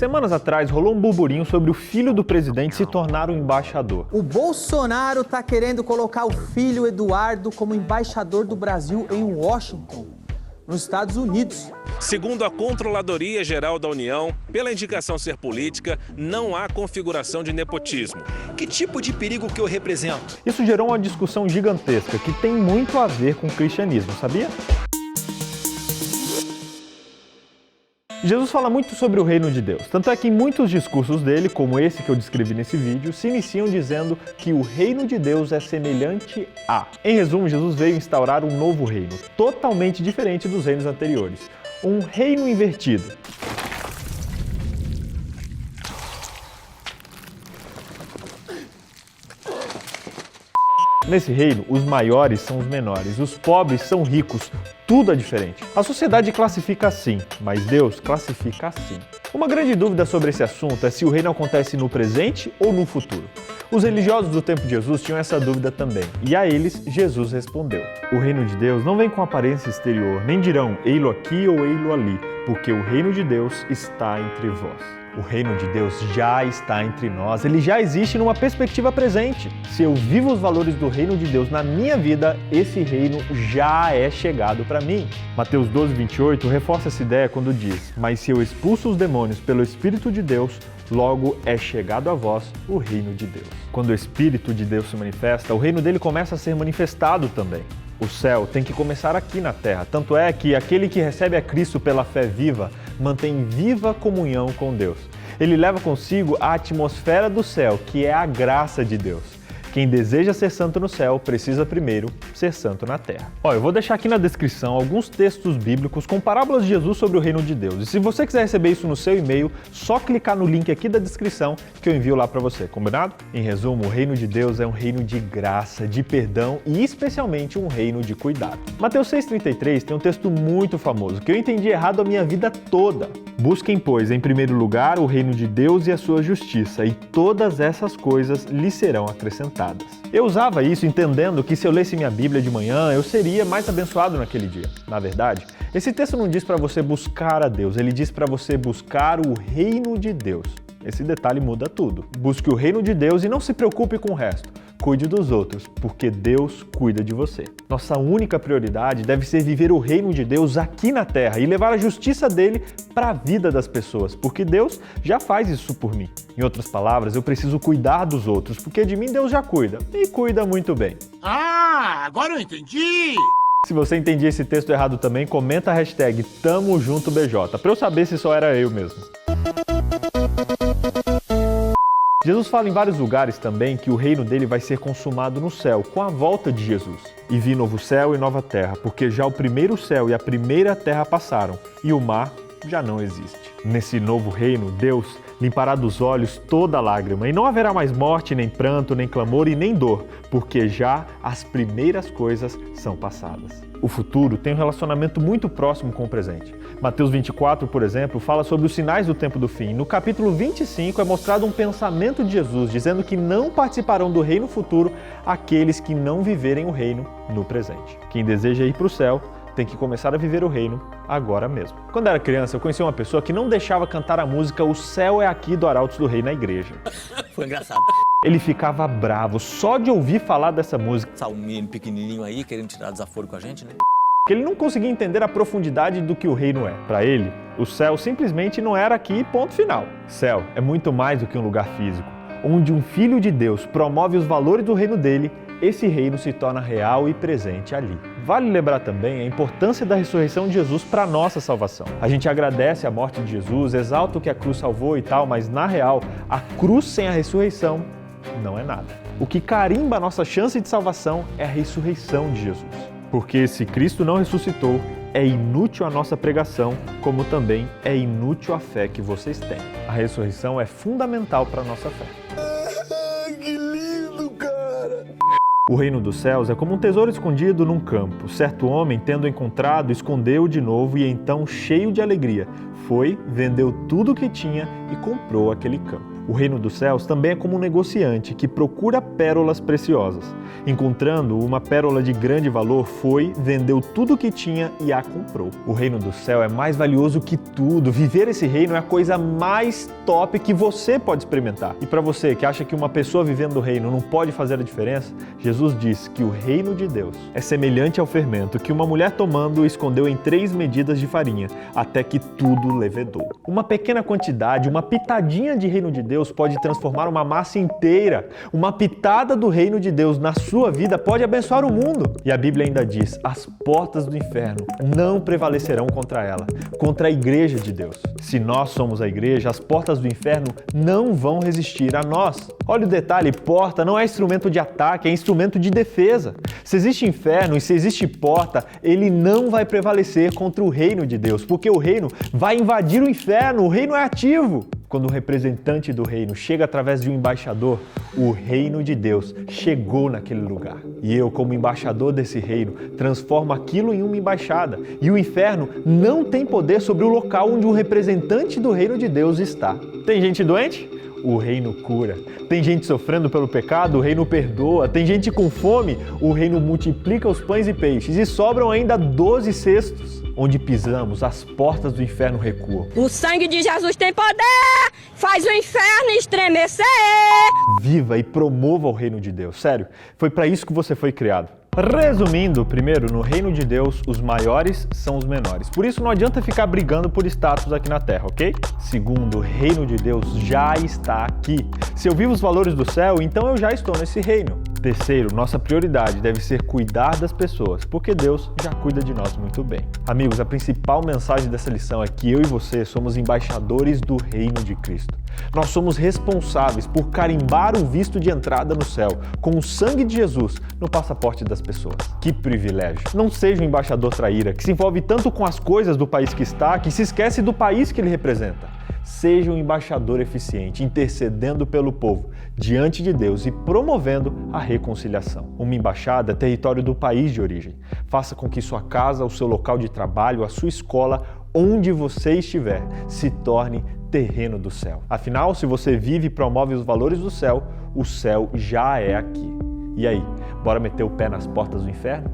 Semanas atrás rolou um burburinho sobre o filho do presidente se tornar um embaixador. O Bolsonaro tá querendo colocar o filho Eduardo como embaixador do Brasil em Washington, nos Estados Unidos. Segundo a Controladoria Geral da União, pela indicação ser política, não há configuração de nepotismo. Que tipo de perigo que eu represento? Isso gerou uma discussão gigantesca que tem muito a ver com o cristianismo, sabia? Jesus fala muito sobre o reino de Deus, tanto é que em muitos discursos dele, como esse que eu descrevi nesse vídeo, se iniciam dizendo que o reino de Deus é semelhante a... Em resumo, Jesus veio instaurar um novo reino, totalmente diferente dos reinos anteriores. Um reino invertido. Nesse reino, os maiores são os menores, os pobres são ricos, tudo é diferente. A sociedade classifica assim, mas Deus classifica assim. Uma grande dúvida sobre esse assunto é se o reino acontece no presente ou no futuro. Os religiosos do tempo de Jesus tinham essa dúvida também, e a eles Jesus respondeu: o reino de Deus não vem com aparência exterior, nem dirão ei-lo aqui ou ei-lo ali, porque o reino de Deus está entre vós. O reino de Deus já está entre nós, ele já existe numa perspectiva presente. Se eu vivo os valores do reino de Deus na minha vida, esse reino já é chegado para mim. Mateus 12:28 reforça essa ideia quando diz: mas se eu expulso os demônios pelo Espírito de Deus, logo é chegado a vós o reino de Deus. Quando o Espírito de Deus se manifesta, o reino dele começa a ser manifestado também. O céu tem que começar aqui na terra, tanto é que aquele que recebe a Cristo pela fé viva, mantém viva comunhão com Deus. Ele leva consigo a atmosfera do céu, que é a graça de Deus. Quem deseja ser santo no céu, precisa primeiro ser santo na terra. Eu vou deixar aqui na descrição alguns textos bíblicos com parábolas de Jesus sobre o reino de Deus. E se você quiser receber isso no seu e-mail, só clicar no link aqui da descrição que eu envio lá para você, combinado? Em resumo, o reino de Deus é um reino de graça, de perdão e especialmente um reino de cuidado. Mateus 6,33 tem um texto muito famoso que eu entendi errado a minha vida toda. Busquem, pois, em primeiro lugar o reino de Deus e a sua justiça, e todas essas coisas lhe serão acrescentadas. Eu usava isso entendendo que se eu lesse minha Bíblia de manhã, eu seria mais abençoado naquele dia. Na verdade, esse texto não diz para você buscar a Deus, ele diz para você buscar o reino de Deus. Esse detalhe muda tudo. Busque o reino de Deus e não se preocupe com o resto. Cuide dos outros, porque Deus cuida de você. Nossa única prioridade deve ser viver o reino de Deus aqui na terra e levar a justiça dele para a vida das pessoas, porque Deus já faz isso por mim. Em outras palavras, eu preciso cuidar dos outros, porque de mim Deus já cuida, e cuida muito bem. Agora eu entendi! Se você entendia esse texto errado também, comenta a hashtag TamoJuntoBJ, para eu saber se só era eu mesmo. Jesus fala em vários lugares também que o reino dele vai ser consumado no céu, com a volta de Jesus. E vi novo céu e nova terra, porque já o primeiro céu e a primeira terra passaram, e o mar já não existe. Nesse novo reino, Deus limpará dos olhos toda lágrima, e não haverá mais morte, nem pranto, nem clamor e nem dor, porque já as primeiras coisas são passadas. O futuro tem um relacionamento muito próximo com o presente. Mateus 24, por exemplo, fala sobre os sinais do tempo do fim. No capítulo 25 é mostrado um pensamento de Jesus, dizendo que não participarão do reino futuro aqueles que não viverem o reino no presente. Quem deseja ir para o céu tem que começar a viver o reino agora mesmo. Quando era criança, eu conheci uma pessoa que não deixava cantar a música O Céu é Aqui do Arautos do Rei na igreja. Foi engraçado. Ele ficava bravo só de ouvir falar dessa música. Tá um menino pequenininho aí querendo tirar desaforo com a gente, né? Ele não conseguia entender a profundidade do que o reino é. Para ele, o céu simplesmente não era aqui, ponto final. Céu é muito mais do que um lugar físico. Onde um filho de Deus promove os valores do reino dele, esse reino se torna real e presente ali. Vale lembrar também a importância da ressurreição de Jesus para a nossa salvação. A gente agradece a morte de Jesus, exalta o que a cruz salvou e tal, mas na real, a cruz sem a ressurreição não é nada. O que carimba a nossa chance de salvação é a ressurreição de Jesus. Porque se Cristo não ressuscitou, é inútil a nossa pregação, como também é inútil a fé que vocês têm. A ressurreição é fundamental para a nossa fé. Que lindo, cara! O reino dos céus é como um tesouro escondido num campo. Certo homem, tendo encontrado, escondeu-o de novo e então, cheio de alegria, foi, vendeu tudo o que tinha e comprou aquele campo. O reino dos céus também é como um negociante que procura pérolas preciosas. Encontrando uma pérola de grande valor, vendeu tudo o que tinha e a comprou. O reino do céu é mais valioso que tudo. Viver esse reino é a coisa mais top que você pode experimentar. E para você que acha que uma pessoa vivendo o reino não pode fazer a diferença, Jesus diz que o reino de Deus é semelhante ao fermento que uma mulher tomando escondeu em 3 medidas de farinha, até que tudo levedou. Uma pequena quantidade, uma pitadinha de reino de Deus pode transformar uma massa inteira. Uma pitada do reino de Deus na sua vida pode abençoar o mundo. E a Bíblia ainda diz: as portas do inferno não prevalecerão contra ela, contra a igreja de Deus. Se nós somos a igreja, as portas do inferno não vão resistir a nós. Olha o detalhe, porta não é instrumento de ataque, é instrumento de defesa. Se existe inferno e se existe porta, ele não vai prevalecer contra o reino de Deus, porque o reino vai invadir o inferno, o reino é ativo. Quando o representante do reino chega através de um embaixador, o reino de Deus chegou naquele lugar. E eu, como embaixador desse reino, transformo aquilo em uma embaixada. E o inferno não tem poder sobre o local onde o representante do reino de Deus está. Tem gente doente? O reino cura. Tem gente sofrendo pelo pecado? O reino perdoa. Tem gente com fome? O reino multiplica os pães e peixes. E sobram ainda 12 cestos. Onde pisamos, as portas do inferno recuam. O sangue de Jesus tem poder, faz o inferno estremecer. Viva e promova o reino de Deus. Sério, foi para isso que você foi criado. Resumindo, primeiro, no reino de Deus, os maiores são os menores. Por isso não adianta ficar brigando por status aqui na terra, ok? Segundo, o reino de Deus já está aqui. Se eu vivo os valores do céu, então eu já estou nesse reino. Terceiro, nossa prioridade deve ser cuidar das pessoas, porque Deus já cuida de nós muito bem. Amigos, a principal mensagem dessa lição é que eu e você somos embaixadores do reino de Cristo. Nós somos responsáveis por carimbar o visto de entrada no céu com o sangue de Jesus no passaporte das pessoas. Que privilégio! Não seja um embaixador traíra, que se envolve tanto com as coisas do país que está, que se esquece do país que ele representa. Seja um embaixador eficiente, intercedendo pelo povo, diante de Deus e promovendo a reconciliação. Uma embaixada é território do país de origem. Faça com que sua casa, o seu local de trabalho, a sua escola, onde você estiver, se torne terreno do céu. Afinal, se você vive e promove os valores do céu, o céu já é aqui. E aí, bora meter o pé nas portas do inferno?